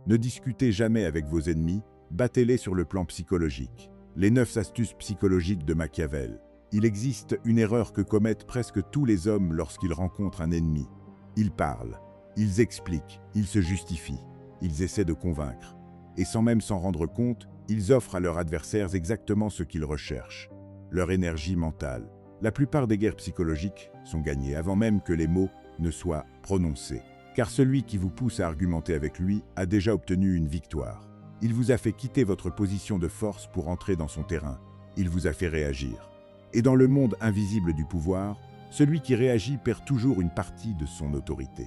Ne discutez jamais avec vos ennemis, battez-les sur le plan psychologique. Les 9 astuces psychologiques de Machiavel. Il existe une erreur que commettent presque tous les hommes lorsqu'ils rencontrent un ennemi. Ils parlent, ils expliquent, ils se justifient, ils essaient de convaincre. Et sans même s'en rendre compte, ils offrent à leurs adversaires exactement ce qu'ils recherchent, leur énergie mentale. La plupart des guerres psychologiques sont gagnées avant même que les mots ne soient prononcés. Car celui qui vous pousse à argumenter avec lui a déjà obtenu une victoire. Il vous a fait quitter votre position de force pour entrer dans son terrain. Il vous a fait réagir. Et dans le monde invisible du pouvoir, celui qui réagit perd toujours une partie de son autorité.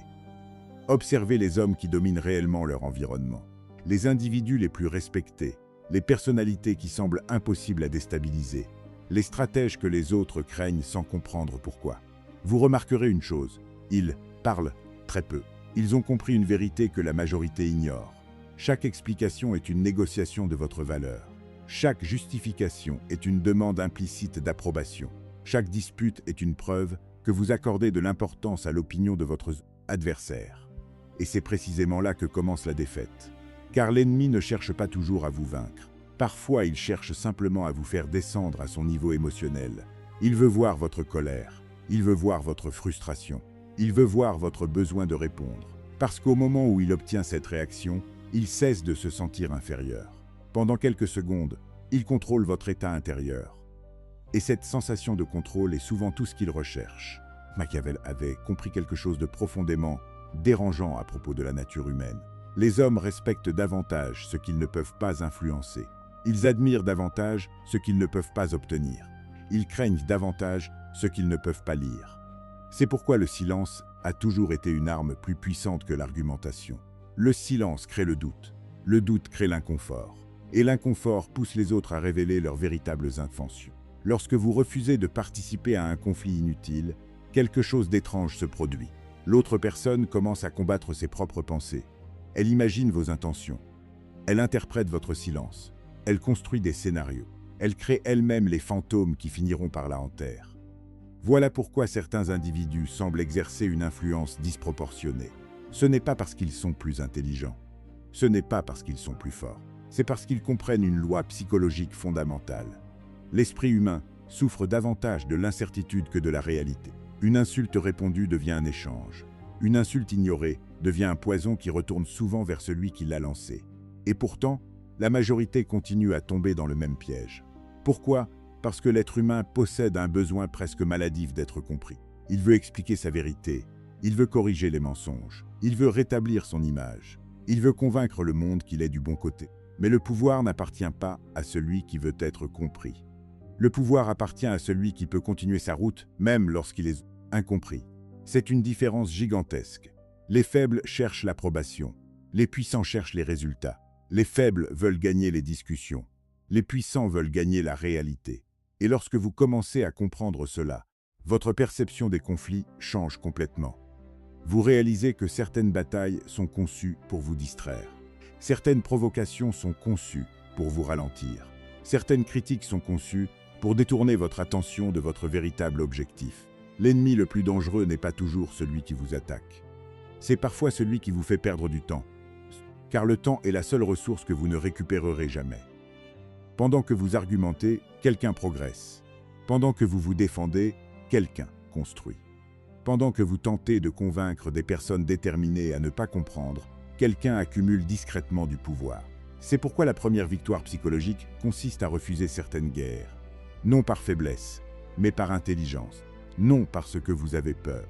Observez les hommes qui dominent réellement leur environnement. Les individus les plus respectés, les personnalités qui semblent impossibles à déstabiliser, les stratèges que les autres craignent sans comprendre pourquoi. Vous remarquerez une chose, ils parlent très peu. Ils ont compris une vérité que la majorité ignore. Chaque explication est une négociation de votre valeur. Chaque justification est une demande implicite d'approbation. Chaque dispute est une preuve que vous accordez de l'importance à l'opinion de votre adversaire. Et c'est précisément là que commence la défaite. Car l'ennemi ne cherche pas toujours à vous vaincre. Parfois, il cherche simplement à vous faire descendre à son niveau émotionnel. Il veut voir votre colère. Il veut voir votre frustration. Il veut voir votre besoin de répondre. Parce qu'au moment où il obtient cette réaction, il cesse de se sentir inférieur. Pendant quelques secondes, il contrôle votre état intérieur. Et cette sensation de contrôle est souvent tout ce qu'il recherche. Machiavel avait compris quelque chose de profondément dérangeant à propos de la nature humaine. Les hommes respectent davantage ce qu'ils ne peuvent pas influencer. Ils admirent davantage ce qu'ils ne peuvent pas obtenir. Ils craignent davantage ce qu'ils ne peuvent pas lire. C'est pourquoi le silence a toujours été une arme plus puissante que l'argumentation. Le silence crée le doute crée l'inconfort, et l'inconfort pousse les autres à révéler leurs véritables intentions. Lorsque vous refusez de participer à un conflit inutile, quelque chose d'étrange se produit. L'autre personne commence à combattre ses propres pensées. Elle imagine vos intentions. Elle interprète votre silence. Elle construit des scénarios. Elle crée elle-même les fantômes qui finiront par la hanter. Voilà pourquoi certains individus semblent exercer une influence disproportionnée. Ce n'est pas parce qu'ils sont plus intelligents. Ce n'est pas parce qu'ils sont plus forts. C'est parce qu'ils comprennent une loi psychologique fondamentale. L'esprit humain souffre davantage de l'incertitude que de la réalité. Une insulte répondue devient un échange. Une insulte ignorée devient un poison qui retourne souvent vers celui qui l'a lancé. Et pourtant, la majorité continue à tomber dans le même piège. Pourquoi ? Parce que l'être humain possède un besoin presque maladif d'être compris. Il veut expliquer sa vérité. Il veut corriger les mensonges. Il veut rétablir son image. Il veut convaincre le monde qu'il est du bon côté. Mais le pouvoir n'appartient pas à celui qui veut être compris. Le pouvoir appartient à celui qui peut continuer sa route, même lorsqu'il est incompris. C'est une différence gigantesque. Les faibles cherchent l'approbation. Les puissants cherchent les résultats. Les faibles veulent gagner les discussions. Les puissants veulent gagner la réalité. Et lorsque vous commencez à comprendre cela, votre perception des conflits change complètement. Vous réalisez que certaines batailles sont conçues pour vous distraire. Certaines provocations sont conçues pour vous ralentir. Certaines critiques sont conçues pour détourner votre attention de votre véritable objectif. L'ennemi le plus dangereux n'est pas toujours celui qui vous attaque. C'est parfois celui qui vous fait perdre du temps. Car le temps est la seule ressource que vous ne récupérerez jamais. Pendant que vous argumentez, quelqu'un progresse. Pendant que vous vous défendez, quelqu'un construit. Pendant que vous tentez de convaincre des personnes déterminées à ne pas comprendre, quelqu'un accumule discrètement du pouvoir. C'est pourquoi la première victoire psychologique consiste à refuser certaines guerres. Non par faiblesse, mais par intelligence. Non parce que vous avez peur,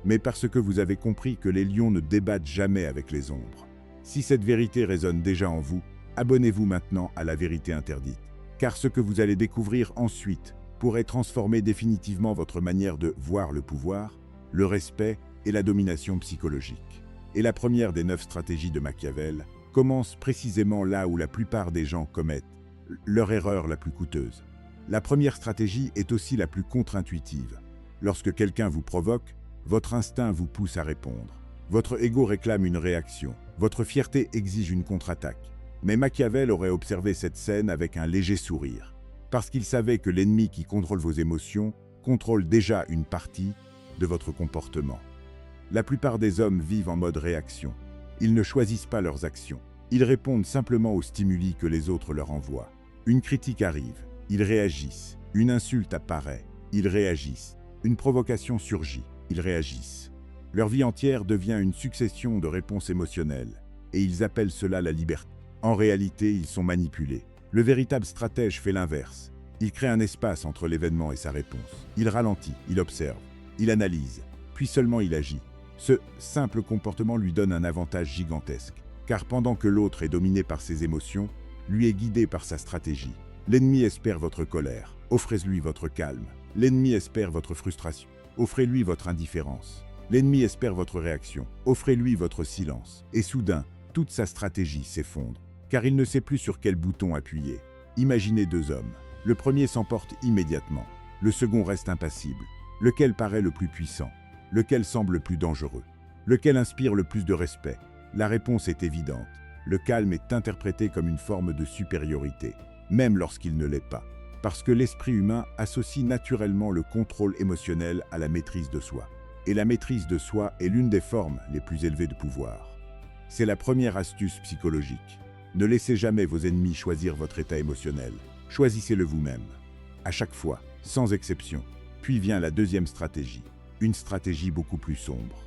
mais parce que vous avez compris que les lions ne débattent jamais avec les ombres. Si cette vérité résonne déjà en vous, abonnez-vous maintenant à la vérité interdite. Car ce que vous allez découvrir ensuite pourrait transformer définitivement votre manière de voir le pouvoir, le respect et la domination psychologique. Et la première des 9 stratégies de Machiavel commence précisément là où la plupart des gens commettent leur erreur la plus coûteuse. La première stratégie est aussi la plus contre-intuitive. Lorsque quelqu'un vous provoque, votre instinct vous pousse à répondre. Votre ego réclame une réaction. Votre fierté exige une contre-attaque. Mais Machiavel aurait observé cette scène avec un léger sourire, parce qu'il savait que l'ennemi qui contrôle vos émotions contrôle déjà une partie de votre comportement. La plupart des hommes vivent en mode réaction. Ils ne choisissent pas leurs actions. Ils répondent simplement aux stimuli que les autres leur envoient. Une critique arrive, ils réagissent. Une insulte apparaît, ils réagissent. Une provocation surgit, ils réagissent. Leur vie entière devient une succession de réponses émotionnelles, et ils appellent cela la liberté. En réalité, ils sont manipulés. Le véritable stratège fait l'inverse. Il crée un espace entre l'événement et sa réponse. Il ralentit, il observe, il analyse, puis seulement il agit. Ce simple comportement lui donne un avantage gigantesque, car pendant que l'autre est dominé par ses émotions, lui est guidé par sa stratégie. L'ennemi espère votre colère, offrez-lui votre calme. L'ennemi espère votre frustration, offrez-lui votre indifférence. L'ennemi espère votre réaction, offrez-lui votre silence. Et soudain, toute sa stratégie s'effondre, car il ne sait plus sur quel bouton appuyer. Imaginez deux hommes. Le premier s'emporte immédiatement, le second reste impassible. Lequel paraît le plus puissant? Lequel semble le plus dangereux? Lequel inspire le plus de respect? La réponse est évidente. Le calme est interprété comme une forme de supériorité, même lorsqu'il ne l'est pas, parce que l'esprit humain associe naturellement le contrôle émotionnel à la maîtrise de soi. Et la maîtrise de soi est l'une des formes les plus élevées de pouvoir. C'est la première astuce psychologique. Ne laissez jamais vos ennemis choisir votre état émotionnel. Choisissez-le vous-même. À chaque fois, sans exception. Puis vient la deuxième stratégie. Une stratégie beaucoup plus sombre.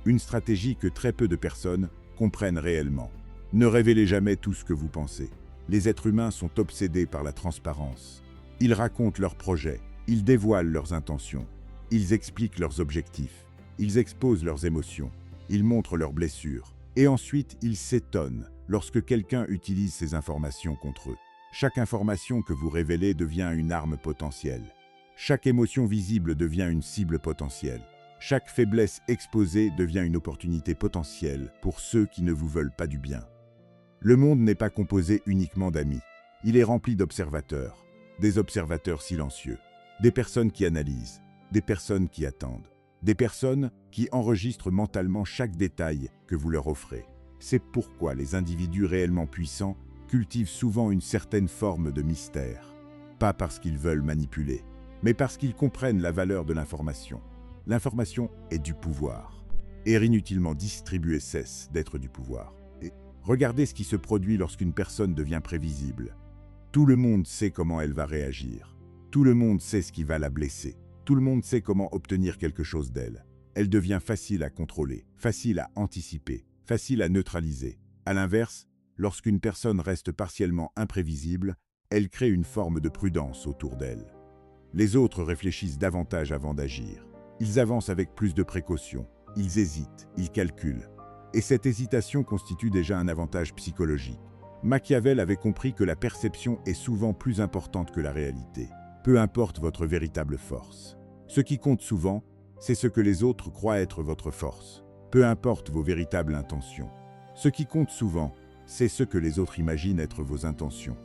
Une stratégie que très peu de personnes comprennent réellement. Ne révélez jamais tout ce que vous pensez. Les êtres humains sont obsédés par la transparence. Ils racontent leurs projets, ils dévoilent leurs intentions, ils expliquent leurs objectifs, ils exposent leurs émotions, ils montrent leurs blessures. Et ensuite, ils s'étonnent lorsque quelqu'un utilise ces informations contre eux. Chaque information que vous révélez devient une arme potentielle. Chaque émotion visible devient une cible potentielle. Chaque faiblesse exposée devient une opportunité potentielle pour ceux qui ne vous veulent pas du bien. Le monde n'est pas composé uniquement d'amis. Il est rempli d'observateurs, des observateurs silencieux, des personnes qui analysent, des personnes qui attendent, des personnes qui enregistrent mentalement chaque détail que vous leur offrez. C'est pourquoi les individus réellement puissants cultivent souvent une certaine forme de mystère. Pas parce qu'ils veulent manipuler, mais parce qu'ils comprennent la valeur de l'information. L'information est du pouvoir. Et inutilement distribuée cesse d'être du pouvoir. Et regardez ce qui se produit lorsqu'une personne devient prévisible. Tout le monde sait comment elle va réagir. Tout le monde sait ce qui va la blesser. Tout le monde sait comment obtenir quelque chose d'elle. Elle devient facile à contrôler, facile à anticiper, facile à neutraliser. À l'inverse, lorsqu'une personne reste partiellement imprévisible, elle crée une forme de prudence autour d'elle. Les autres réfléchissent davantage avant d'agir. Ils avancent avec plus de précaution, ils hésitent, ils calculent. Et cette hésitation constitue déjà un avantage psychologique. Machiavel avait compris que la perception est souvent plus importante que la réalité. Peu importe votre véritable force. Ce qui compte souvent, c'est ce que les autres croient être votre force. Peu importe vos véritables intentions. Ce qui compte souvent, c'est ce que les autres imaginent être vos intentions.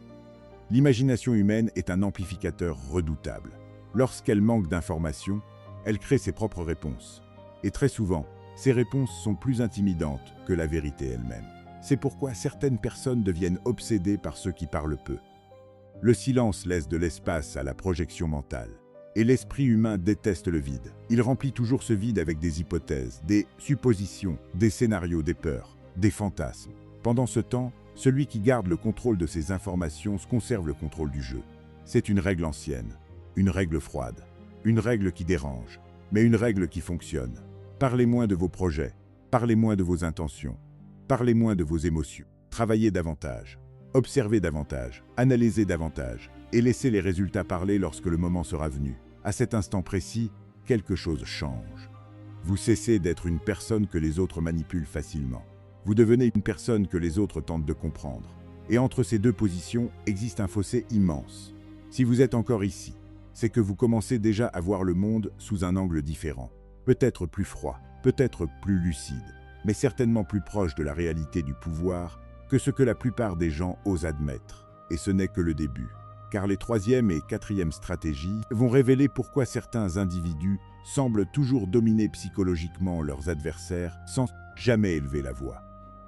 L'imagination humaine est un amplificateur redoutable. Lorsqu'elle manque d'informations, elle crée ses propres réponses. Et très souvent, ces réponses sont plus intimidantes que la vérité elle-même. C'est pourquoi certaines personnes deviennent obsédées par ceux qui parlent peu. Le silence laisse de l'espace à la projection mentale. Et l'esprit humain déteste le vide. Il remplit toujours ce vide avec des hypothèses, des suppositions, des scénarios, des peurs, des fantasmes. Pendant ce temps, celui qui garde le contrôle de ces informations conserve le contrôle du jeu. C'est une règle ancienne, une règle froide, une règle qui dérange, mais une règle qui fonctionne. Parlez moins de vos projets, parlez moins de vos intentions, parlez moins de vos émotions. Travaillez davantage, observez davantage, analysez davantage, et laissez les résultats parler lorsque le moment sera venu. À cet instant précis, quelque chose change. Vous cessez d'être une personne que les autres manipulent facilement. Vous devenez une personne que les autres tentent de comprendre. Et entre ces deux positions existe un fossé immense. Si vous êtes encore ici, c'est que vous commencez déjà à voir le monde sous un angle différent. Peut-être plus froid, peut-être plus lucide, mais certainement plus proche de la réalité du pouvoir que ce que la plupart des gens osent admettre. Et ce n'est que le début. Car les troisième et quatrième stratégies vont révéler pourquoi certains individus semblent toujours dominer psychologiquement leurs adversaires sans jamais élever la voix.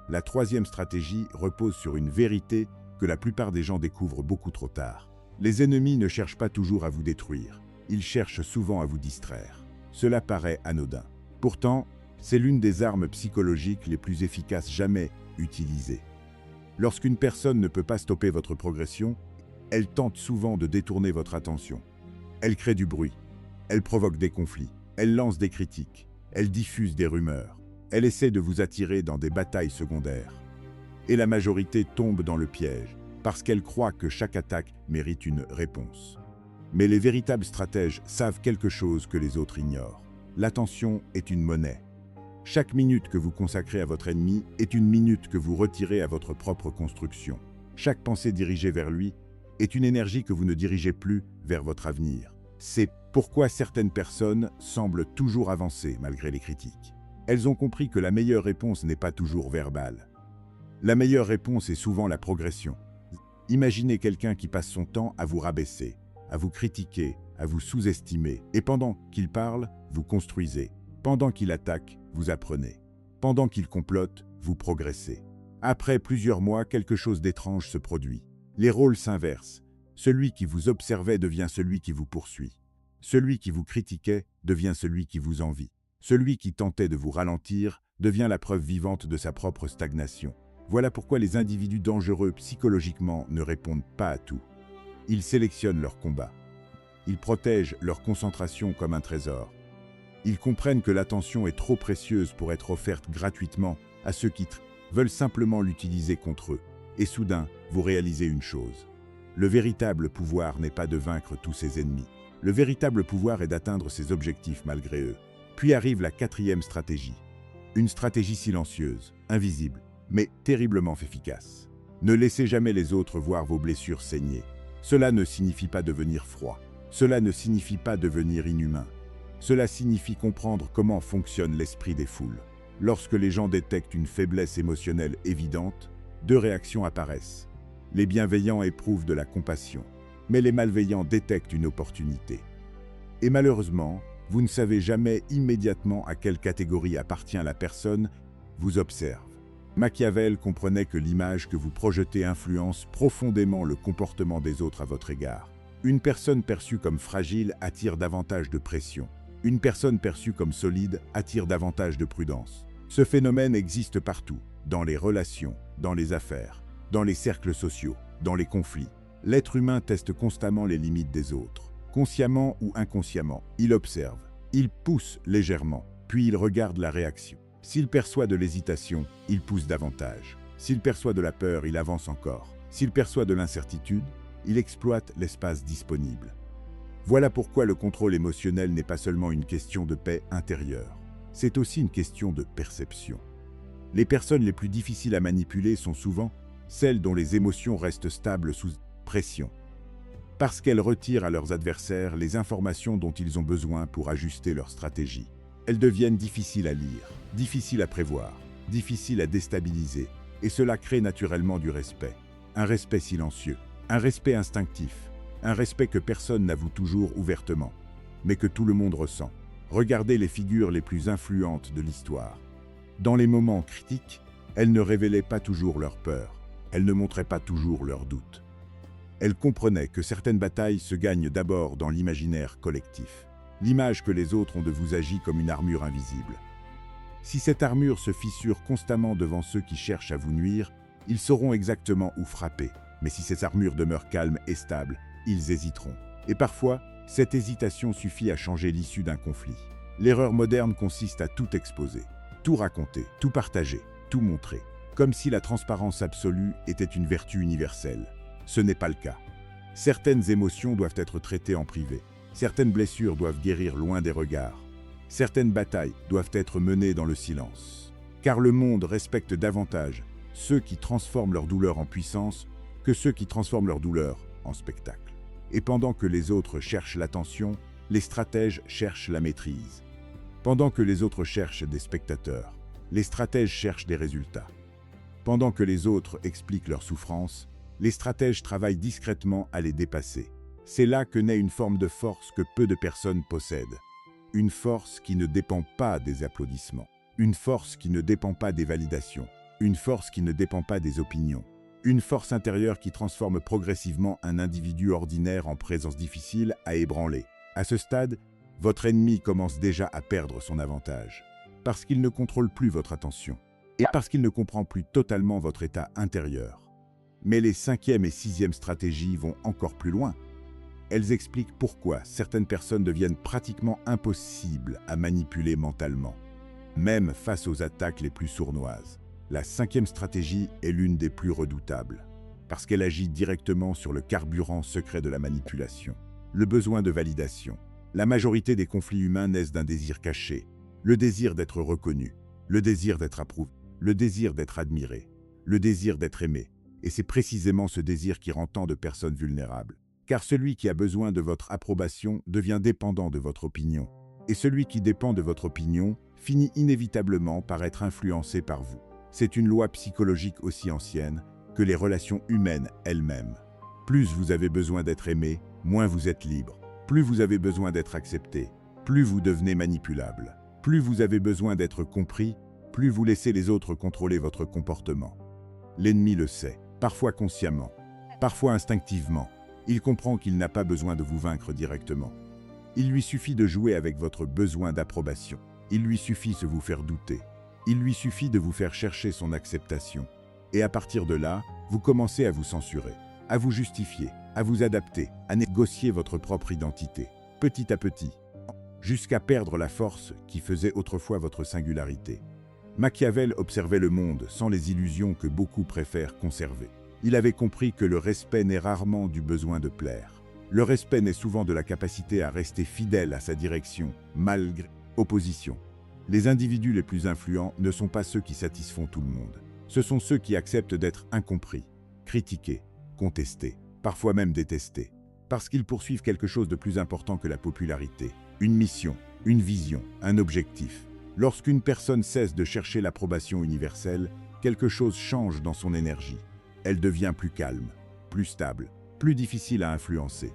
La troisième stratégie repose sur une vérité que la plupart des gens découvrent beaucoup trop tard. Les ennemis ne cherchent pas toujours à vous détruire, ils cherchent souvent à vous distraire. Cela paraît anodin. Pourtant, c'est l'une des armes psychologiques les plus efficaces jamais utilisées. Lorsqu'une personne ne peut pas stopper votre progression, elle tente souvent de détourner votre attention. Elle crée du bruit, elle provoque des conflits, elle lance des critiques, elle diffuse des rumeurs, elle essaie de vous attirer dans des batailles secondaires. Et la majorité tombe dans le piège, parce qu'elle croit que chaque attaque mérite une réponse. Mais les véritables stratèges savent quelque chose que les autres ignorent. L'attention est une monnaie. Chaque minute que vous consacrez à votre ennemi est une minute que vous retirez à votre propre construction. Chaque pensée dirigée vers lui est une énergie que vous ne dirigez plus vers votre avenir. C'est pourquoi certaines personnes semblent toujours avancer malgré les critiques. Elles ont compris que la meilleure réponse n'est pas toujours verbale. La meilleure réponse est souvent la progression. Imaginez quelqu'un qui passe son temps à vous rabaisser, à vous critiquer, à vous sous-estimer. Et pendant qu'il parle, vous construisez. Pendant qu'il attaque, vous apprenez. Pendant qu'il complote, vous progressez. Après plusieurs mois, quelque chose d'étrange se produit. Les rôles s'inversent. Celui qui vous observait devient celui qui vous poursuit. Celui qui vous critiquait devient celui qui vous envie. Celui qui tentait de vous ralentir devient la preuve vivante de sa propre stagnation. Voilà pourquoi les individus dangereux psychologiquement ne répondent pas à tout. Ils sélectionnent leurs combats. Ils protègent leur concentration comme un trésor. Ils comprennent que l'attention est trop précieuse pour être offerte gratuitement à ceux qui veulent simplement l'utiliser contre eux. Et soudain, vous réalisez une chose. Le véritable pouvoir n'est pas de vaincre tous ses ennemis. Le véritable pouvoir est d'atteindre ses objectifs malgré eux. Puis arrive la quatrième stratégie. Une stratégie silencieuse, invisible, mais terriblement efficace. Ne laissez jamais les autres voir vos blessures saigner. Cela ne signifie pas devenir froid. Cela ne signifie pas devenir inhumain. Cela signifie comprendre comment fonctionne l'esprit des foules. Lorsque les gens détectent une faiblesse émotionnelle évidente, deux réactions apparaissent. Les bienveillants éprouvent de la compassion, mais les malveillants détectent une opportunité. Et malheureusement, vous ne savez jamais immédiatement à quelle catégorie appartient la personne vous observe. Machiavel comprenait que l'image que vous projetez influence profondément le comportement des autres à votre égard. Une personne perçue comme fragile attire davantage de pression. Une personne perçue comme solide attire davantage de prudence. Ce phénomène existe partout, dans les relations, dans les affaires, dans les cercles sociaux, dans les conflits. L'être humain teste constamment les limites des autres. Consciemment ou inconsciemment, il observe, il pousse légèrement, puis il regarde la réaction. S'il perçoit de l'hésitation, il pousse davantage. S'il perçoit de la peur, il avance encore. S'il perçoit de l'incertitude, il exploite l'espace disponible. Voilà pourquoi le contrôle émotionnel n'est pas seulement une question de paix intérieure. C'est aussi une question de perception. Les personnes les plus difficiles à manipuler sont souvent celles dont les émotions restent stables sous pression. Parce qu'elles retirent à leurs adversaires les informations dont ils ont besoin pour ajuster leur stratégie. Elles deviennent difficiles à lire, difficiles à prévoir, difficiles à déstabiliser, et cela crée naturellement du respect. Un respect silencieux, un respect instinctif, un respect que personne n'avoue toujours ouvertement, mais que tout le monde ressent. Regardez les figures les plus influentes de l'histoire. Dans les moments critiques, elles ne révélaient pas toujours leur peur, elles ne montraient pas toujours leurs doutes. Elles comprenaient que certaines batailles se gagnent d'abord dans l'imaginaire collectif. L'image que les autres ont de vous agit comme une armure invisible. Si cette armure se fissure constamment devant ceux qui cherchent à vous nuire, ils sauront exactement où frapper. Mais si cette armure demeure calme et stable, ils hésiteront. Et parfois, cette hésitation suffit à changer l'issue d'un conflit. L'erreur moderne consiste à tout exposer, tout raconter, tout partager, tout montrer, comme si la transparence absolue était une vertu universelle. Ce n'est pas le cas. Certaines émotions doivent être traitées en privé. Certaines blessures doivent guérir loin des regards. Certaines batailles doivent être menées dans le silence. Car le monde respecte davantage ceux qui transforment leur douleur en puissance que ceux qui transforment leur douleur en spectacle. Et pendant que les autres cherchent l'attention, les stratèges cherchent la maîtrise. Pendant que les autres cherchent des spectateurs, les stratèges cherchent des résultats. Pendant que les autres expliquent leurs souffrances, les stratèges travaillent discrètement à les dépasser. C'est là que naît une forme de force que peu de personnes possèdent. Une force qui ne dépend pas des applaudissements. Une force qui ne dépend pas des validations. Une force qui ne dépend pas des opinions. Une force intérieure qui transforme progressivement un individu ordinaire en présence difficile à ébranler. À ce stade, votre ennemi commence déjà à perdre son avantage. Parce qu'il ne contrôle plus votre attention. Et parce qu'il ne comprend plus totalement votre état intérieur. Mais les 5e et 6e stratégies vont encore plus loin. Elles expliquent pourquoi certaines personnes deviennent pratiquement impossibles à manipuler mentalement, même face aux attaques les plus sournoises. La 5e stratégie est l'une des plus redoutables, parce qu'elle agit directement sur le carburant secret de la manipulation, le besoin de validation. La majorité des conflits humains naissent d'un désir caché, le désir d'être reconnu, le désir d'être approuvé, le désir d'être admiré, le désir d'être aimé. Et c'est précisément ce désir qui rend tant de personnes vulnérables. Car celui qui a besoin de votre approbation devient dépendant de votre opinion. Et celui qui dépend de votre opinion finit inévitablement par être influencé par vous. C'est une loi psychologique aussi ancienne que les relations humaines elles-mêmes. Plus vous avez besoin d'être aimé, moins vous êtes libre. Plus vous avez besoin d'être accepté, plus vous devenez manipulable. Plus vous avez besoin d'être compris, plus vous laissez les autres contrôler votre comportement. L'ennemi le sait, parfois consciemment, parfois instinctivement. Il comprend qu'il n'a pas besoin de vous vaincre directement. Il lui suffit de jouer avec votre besoin d'approbation. Il lui suffit de vous faire douter. Il lui suffit de vous faire chercher son acceptation. Et à partir de là, vous commencez à vous censurer, à vous justifier, à vous adapter, à négocier votre propre identité, petit à petit, jusqu'à perdre la force qui faisait autrefois votre singularité. Machiavel observait le monde sans les illusions que beaucoup préfèrent conserver. Il avait compris que le respect n'est rarement du besoin de plaire. Le respect naît souvent de la capacité à rester fidèle à sa direction, malgré opposition. Les individus les plus influents ne sont pas ceux qui satisfont tout le monde. Ce sont ceux qui acceptent d'être incompris, critiqués, contestés, parfois même détestés, parce qu'ils poursuivent quelque chose de plus important que la popularité, une mission, une vision, un objectif. Lorsqu'une personne cesse de chercher l'approbation universelle, quelque chose change dans son énergie. Elle devient plus calme, plus stable, plus difficile à influencer.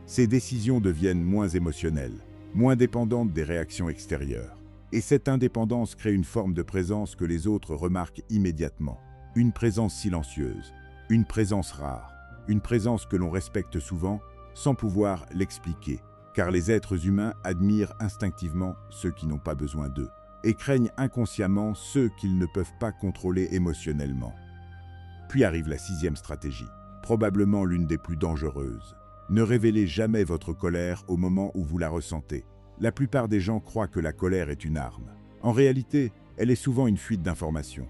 Ses décisions deviennent moins émotionnelles, moins dépendantes des réactions extérieures. Et cette indépendance crée une forme de présence que les autres remarquent immédiatement. Une présence silencieuse, une présence rare, une présence que l'on respecte souvent sans pouvoir l'expliquer, car les êtres humains admirent instinctivement ceux qui n'ont pas besoin d'eux et craignent inconsciemment ceux qu'ils ne peuvent pas contrôler émotionnellement. Puis arrive la 6e stratégie, probablement l'une des plus dangereuses. Ne révélez jamais votre colère au moment où vous la ressentez. La plupart des gens croient que la colère est une arme. En réalité, elle est souvent une fuite d'informations.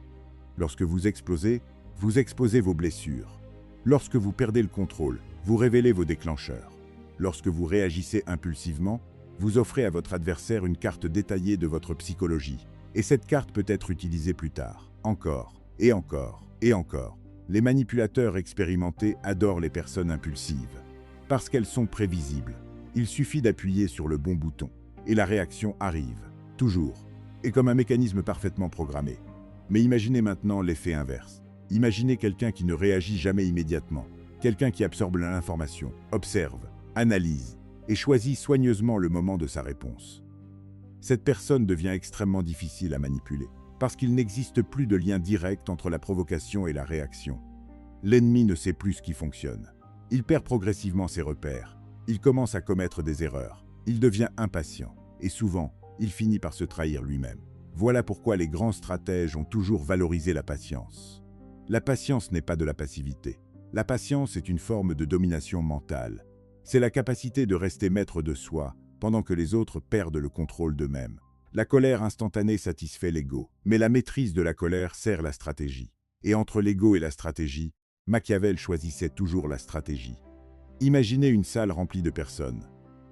Lorsque vous explosez vos blessures. Lorsque vous perdez le contrôle, vous révélez vos déclencheurs. Lorsque vous réagissez impulsivement, vous offrez à votre adversaire une carte détaillée de votre psychologie. Et cette carte peut être utilisée plus tard, encore, et encore, et encore. Les manipulateurs expérimentés adorent les personnes impulsives. Parce qu'elles sont prévisibles. Il suffit d'appuyer sur le bon bouton. Et la réaction arrive. Toujours. Et comme un mécanisme parfaitement programmé. Mais imaginez maintenant l'effet inverse. Imaginez quelqu'un qui ne réagit jamais immédiatement. Quelqu'un qui absorbe l'information, observe, analyse et choisit soigneusement le moment de sa réponse. Cette personne devient extrêmement difficile à manipuler. Parce qu'il n'existe plus de lien direct entre la provocation et la réaction. L'ennemi ne sait plus ce qui fonctionne. Il perd progressivement ses repères. Il commence à commettre des erreurs. Il devient impatient. Et souvent, il finit par se trahir lui-même. Voilà pourquoi les grands stratèges ont toujours valorisé la patience. La patience n'est pas de la passivité. La patience est une forme de domination mentale. C'est la capacité de rester maître de soi pendant que les autres perdent le contrôle d'eux-mêmes. La colère instantanée satisfait l'ego, mais la maîtrise de la colère sert la stratégie. Et entre l'ego et la stratégie, Machiavel choisissait toujours la stratégie. Imaginez une salle remplie de personnes.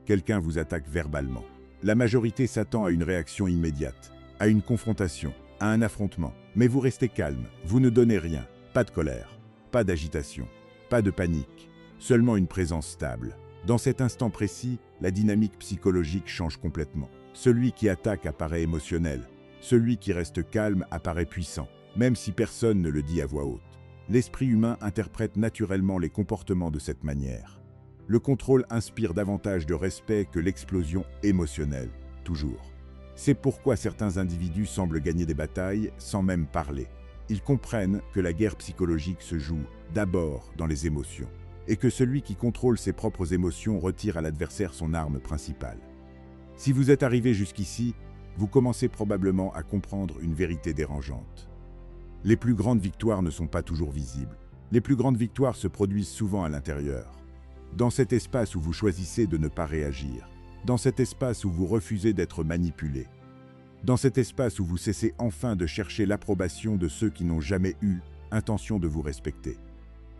Quelqu'un vous attaque verbalement. La majorité s'attend à une réaction immédiate, à une confrontation, à un affrontement. Mais vous restez calme, vous ne donnez rien, pas de colère, pas d'agitation, pas de panique, seulement une présence stable. Dans cet instant précis, la dynamique psychologique change complètement. Celui qui attaque apparaît émotionnel, celui qui reste calme apparaît puissant, même si personne ne le dit à voix haute. L'esprit humain interprète naturellement les comportements de cette manière. Le contrôle inspire davantage de respect que l'explosion émotionnelle, toujours. C'est pourquoi certains individus semblent gagner des batailles sans même parler. Ils comprennent que la guerre psychologique se joue d'abord dans les émotions, et que celui qui contrôle ses propres émotions retire à l'adversaire son arme principale. Si vous êtes arrivé jusqu'ici, vous commencez probablement à comprendre une vérité dérangeante. Les plus grandes victoires ne sont pas toujours visibles. Les plus grandes victoires se produisent souvent à l'intérieur. Dans cet espace où vous choisissez de ne pas réagir. Dans cet espace où vous refusez d'être manipulé. Dans cet espace où vous cessez enfin de chercher l'approbation de ceux qui n'ont jamais eu intention de vous respecter.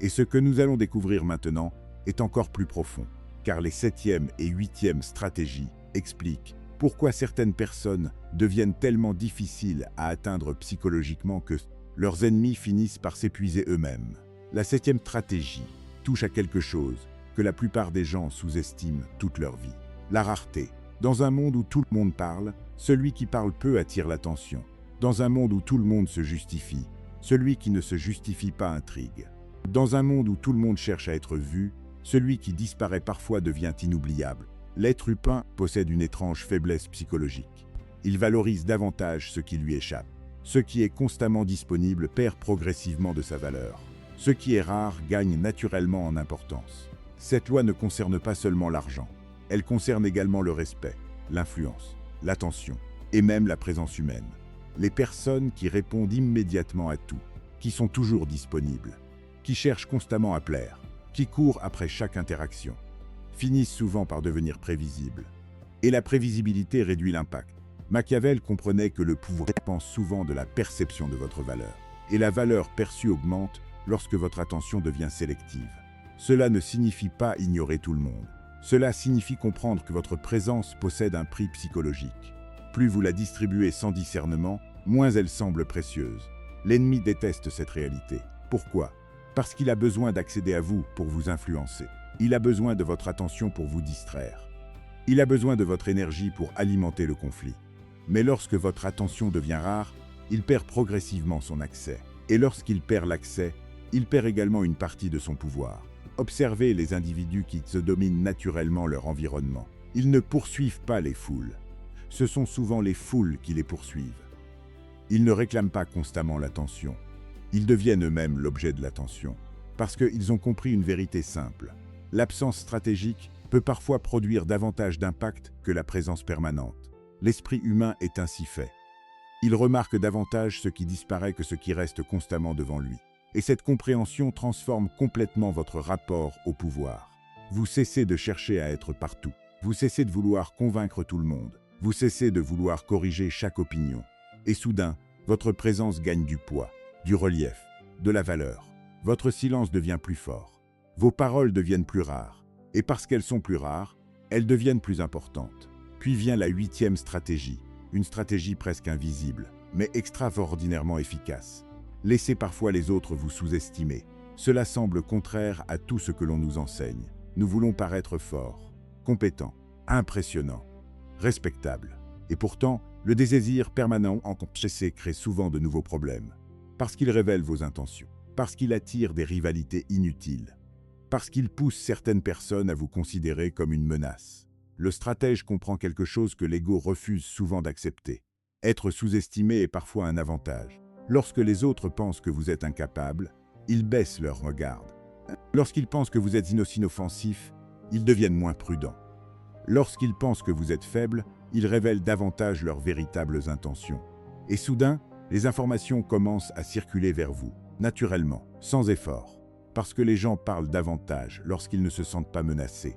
Et ce que nous allons découvrir maintenant est encore plus profond, car les 7e et 8e stratégies expliquent pourquoi certaines personnes deviennent tellement difficiles à atteindre psychologiquement que leurs ennemis finissent par s'épuiser eux-mêmes. La 7e stratégie touche à quelque chose que la plupart des gens sous-estiment toute leur vie. La rareté. Dans un monde où tout le monde parle, celui qui parle peu attire l'attention. Dans un monde où tout le monde se justifie, celui qui ne se justifie pas intrigue. Dans un monde où tout le monde cherche à être vu, celui qui disparaît parfois devient inoubliable. L'être humain possède une étrange faiblesse psychologique. Il valorise davantage ce qui lui échappe. Ce qui est constamment disponible perd progressivement de sa valeur. Ce qui est rare gagne naturellement en importance. Cette loi ne concerne pas seulement l'argent. Elle concerne également le respect, l'influence, l'attention et même la présence humaine. Les personnes qui répondent immédiatement à tout, qui sont toujours disponibles, qui cherchent constamment à plaire, qui courent après chaque interaction, finissent souvent par devenir prévisibles. Et la prévisibilité réduit l'impact. Machiavel comprenait que le pouvoir dépend souvent de la perception de votre valeur. Et la valeur perçue augmente lorsque votre attention devient sélective. Cela ne signifie pas ignorer tout le monde. Cela signifie comprendre que votre présence possède un prix psychologique. Plus vous la distribuez sans discernement, moins elle semble précieuse. L'ennemi déteste cette réalité. Pourquoi? Parce qu'il a besoin d'accéder à vous pour vous influencer. Il a besoin de votre attention pour vous distraire. Il a besoin de votre énergie pour alimenter le conflit. Mais lorsque votre attention devient rare, il perd progressivement son accès. Et lorsqu'il perd l'accès, il perd également une partie de son pouvoir. Observez les individus qui se dominent naturellement leur environnement. Ils ne poursuivent pas les foules. Ce sont souvent les foules qui les poursuivent. Ils ne réclament pas constamment l'attention. Ils deviennent eux-mêmes l'objet de l'attention. Parce qu'ils ont compris une vérité simple. L'absence stratégique peut parfois produire davantage d'impact que la présence permanente. L'esprit humain est ainsi fait. Il remarque davantage ce qui disparaît que ce qui reste constamment devant lui. Et cette compréhension transforme complètement votre rapport au pouvoir. Vous cessez de chercher à être partout. Vous cessez de vouloir convaincre tout le monde. Vous cessez de vouloir corriger chaque opinion. Et soudain, votre présence gagne du poids, du relief, de la valeur. Votre silence devient plus fort. Vos paroles deviennent plus rares. Et parce qu'elles sont plus rares, elles deviennent plus importantes. Puis vient la 8e stratégie, une stratégie presque invisible, mais extraordinairement efficace. Laissez parfois les autres vous sous-estimer. Cela semble contraire à tout ce que l'on nous enseigne. Nous voulons paraître forts, compétents, impressionnants, respectables. Et pourtant, le désir permanent en cessez crée souvent de nouveaux problèmes. Parce qu'il révèle vos intentions, parce qu'il attire des rivalités inutiles, parce qu'il pousse certaines personnes à vous considérer comme une menace. Le stratège comprend quelque chose que l'ego refuse souvent d'accepter. Être sous-estimé est parfois un avantage. Lorsque les autres pensent que vous êtes incapable, ils baissent leur regard. Lorsqu'ils pensent que vous êtes inoffensif, ils deviennent moins prudents. Lorsqu'ils pensent que vous êtes faible, ils révèlent davantage leurs véritables intentions. Et soudain, les informations commencent à circuler vers vous, naturellement, sans effort. Parce que les gens parlent davantage lorsqu'ils ne se sentent pas menacés.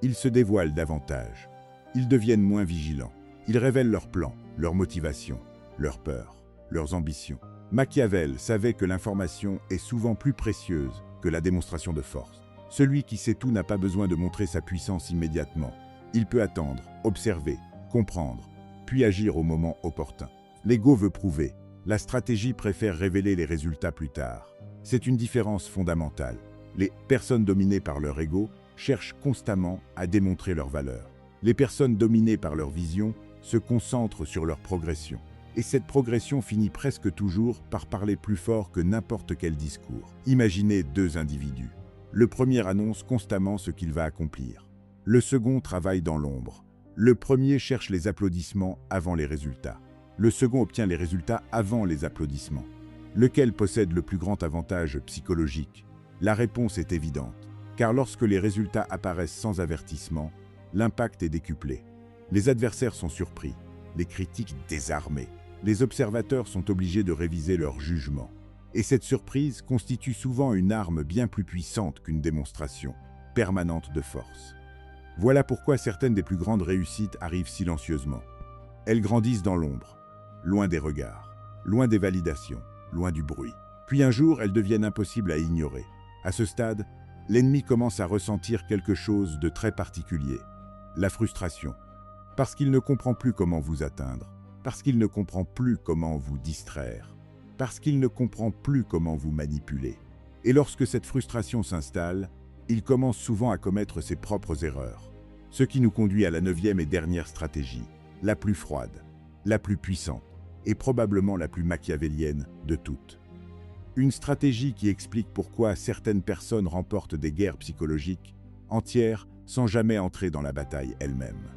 Ils se dévoilent davantage. Ils deviennent moins vigilants. Ils révèlent leurs plans, leurs motivations, leurs peurs, leurs ambitions. Machiavel savait que l'information est souvent plus précieuse que la démonstration de force. Celui qui sait tout n'a pas besoin de montrer sa puissance immédiatement. Il peut attendre, observer, comprendre, puis agir au moment opportun. L'ego veut prouver. La stratégie préfère révéler les résultats plus tard. C'est une différence fondamentale. Les personnes dominées par leur ego cherchent constamment à démontrer leur valeur. Les personnes dominées par leur vision se concentrent sur leur progression. Et cette progression finit presque toujours par parler plus fort que n'importe quel discours. Imaginez deux individus. Le premier annonce constamment ce qu'il va accomplir. Le second travaille dans l'ombre. Le premier cherche les applaudissements avant les résultats. Le second obtient les résultats avant les applaudissements. Lequel possède le plus grand avantage psychologique? La réponse est évidente, car lorsque les résultats apparaissent sans avertissement, l'impact est décuplé. Les adversaires sont surpris, les critiques désarmés. Les observateurs sont obligés de réviser leur jugement. Et cette surprise constitue souvent une arme bien plus puissante qu'une démonstration permanente de force. Voilà pourquoi certaines des plus grandes réussites arrivent silencieusement. Elles grandissent dans l'ombre, loin des regards, loin des validations, loin du bruit. Puis un jour, elles deviennent impossibles à ignorer. À ce stade, l'ennemi commence à ressentir quelque chose de très particulier, la frustration, parce qu'il ne comprend plus comment vous atteindre, parce qu'il ne comprend plus comment vous distraire, parce qu'il ne comprend plus comment vous manipuler. Et lorsque cette frustration s'installe, il commence souvent à commettre ses propres erreurs, ce qui nous conduit à la 9e et dernière stratégie, la plus froide, la plus puissante et probablement la plus machiavélienne de toutes. Une stratégie qui explique pourquoi certaines personnes remportent des guerres psychologiques entières sans jamais entrer dans la bataille elle-même.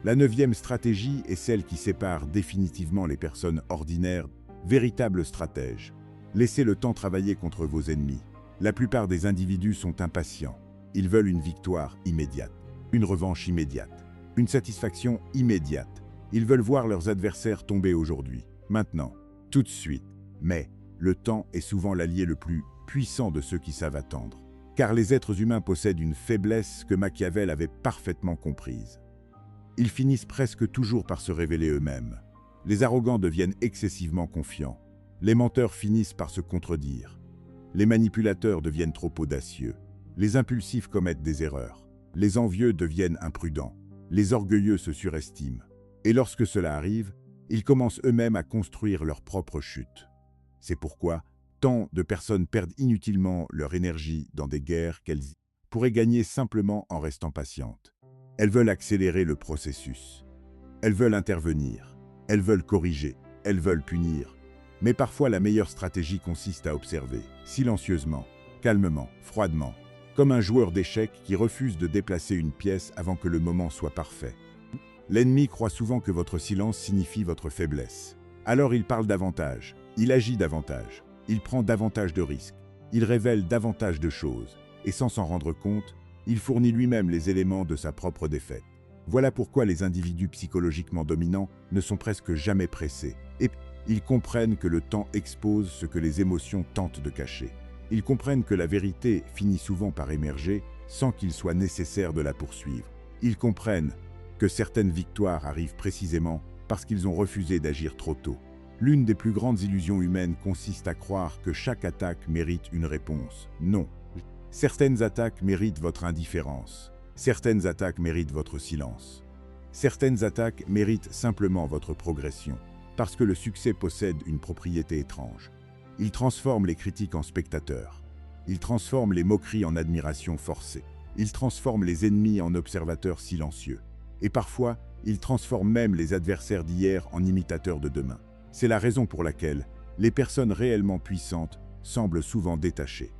La 9e stratégie est celle qui sépare définitivement les personnes ordinaires, véritables stratèges. Laissez le temps travailler contre vos ennemis. La plupart des individus sont impatients. Ils veulent une victoire immédiate, une revanche immédiate, une satisfaction immédiate. Ils veulent voir leurs adversaires tomber aujourd'hui, maintenant, tout de suite. Mais le temps est souvent l'allié le plus puissant de ceux qui savent attendre. Car les êtres humains possèdent une faiblesse que Machiavel avait parfaitement comprise. Ils finissent presque toujours par se révéler eux-mêmes. Les arrogants deviennent excessivement confiants. Les menteurs finissent par se contredire. Les manipulateurs deviennent trop audacieux. Les impulsifs commettent des erreurs. Les envieux deviennent imprudents. Les orgueilleux se surestiment. Et lorsque cela arrive, ils commencent eux-mêmes à construire leur propre chute. C'est pourquoi tant de personnes perdent inutilement leur énergie dans des guerres qu'elles pourraient gagner simplement en restant patientes. Elles veulent accélérer le processus. Elles veulent intervenir. Elles veulent corriger. Elles veulent punir. Mais parfois la meilleure stratégie consiste à observer, silencieusement, calmement, froidement, comme un joueur d'échecs qui refuse de déplacer une pièce avant que le moment soit parfait. L'ennemi croit souvent que votre silence signifie votre faiblesse. Alors il parle davantage, il agit davantage, il prend davantage de risques, il révèle davantage de choses, et sans s'en rendre compte, il fournit lui-même les éléments de sa propre défaite. Voilà pourquoi les individus psychologiquement dominants ne sont presque jamais pressés, et ils comprennent que le temps expose ce que les émotions tentent de cacher. Ils comprennent que la vérité finit souvent par émerger sans qu'il soit nécessaire de la poursuivre. Ils comprennent que certaines victoires arrivent précisément parce qu'ils ont refusé d'agir trop tôt. L'une des plus grandes illusions humaines consiste à croire que chaque attaque mérite une réponse. Non. Certaines attaques méritent votre indifférence. Certaines attaques méritent votre silence. Certaines attaques méritent simplement votre progression. Parce que le succès possède une propriété étrange. Il transforme les critiques en spectateurs. Il transforme les moqueries en admiration forcée. Il transforme les ennemis en observateurs silencieux. Et parfois, il transforme même les adversaires d'hier en imitateurs de demain. C'est la raison pour laquelle les personnes réellement puissantes semblent souvent détachées.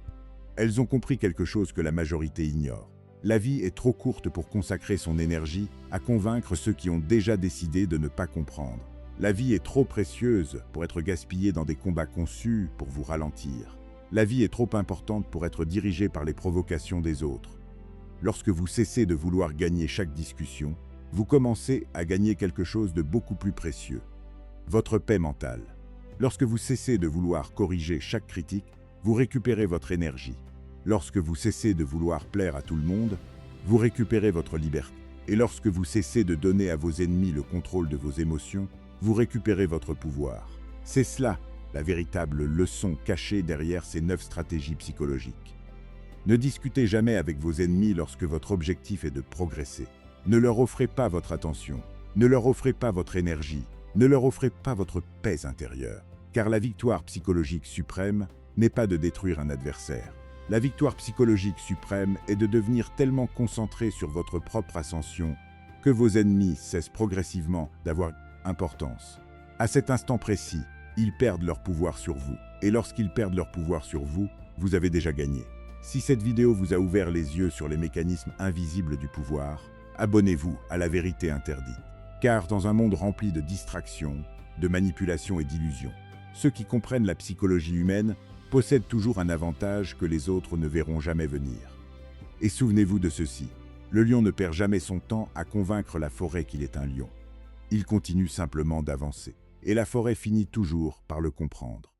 Elles ont compris quelque chose que la majorité ignore. La vie est trop courte pour consacrer son énergie à convaincre ceux qui ont déjà décidé de ne pas comprendre. La vie est trop précieuse pour être gaspillée dans des combats conçus pour vous ralentir. La vie est trop importante pour être dirigée par les provocations des autres. Lorsque vous cessez de vouloir gagner chaque discussion, vous commencez à gagner quelque chose de beaucoup plus précieux. Votre paix mentale. Lorsque vous cessez de vouloir corriger chaque critique, vous récupérez votre énergie. Lorsque vous cessez de vouloir plaire à tout le monde, vous récupérez votre liberté. Et lorsque vous cessez de donner à vos ennemis le contrôle de vos émotions, vous récupérez votre pouvoir. C'est cela, la véritable leçon cachée derrière ces 9 stratégies psychologiques. Ne discutez jamais avec vos ennemis lorsque votre objectif est de progresser. Ne leur offrez pas votre attention, ne leur offrez pas votre énergie, ne leur offrez pas votre paix intérieure. Car la victoire psychologique suprême n'est pas de détruire un adversaire. La victoire psychologique suprême est de devenir tellement concentré sur votre propre ascension que vos ennemis cessent progressivement d'avoir importance. À cet instant précis, ils perdent leur pouvoir sur vous. Et lorsqu'ils perdent leur pouvoir sur vous, vous avez déjà gagné. Si cette vidéo vous a ouvert les yeux sur les mécanismes invisibles du pouvoir, abonnez-vous à La Vérité Interdite. Car dans un monde rempli de distractions, de manipulations et d'illusions, ceux qui comprennent la psychologie humaine possèdent toujours un avantage que les autres ne verront jamais venir. Et souvenez-vous de ceci, le lion ne perd jamais son temps à convaincre la forêt qu'il est un lion. Il continue simplement d'avancer. Et la forêt finit toujours par le comprendre.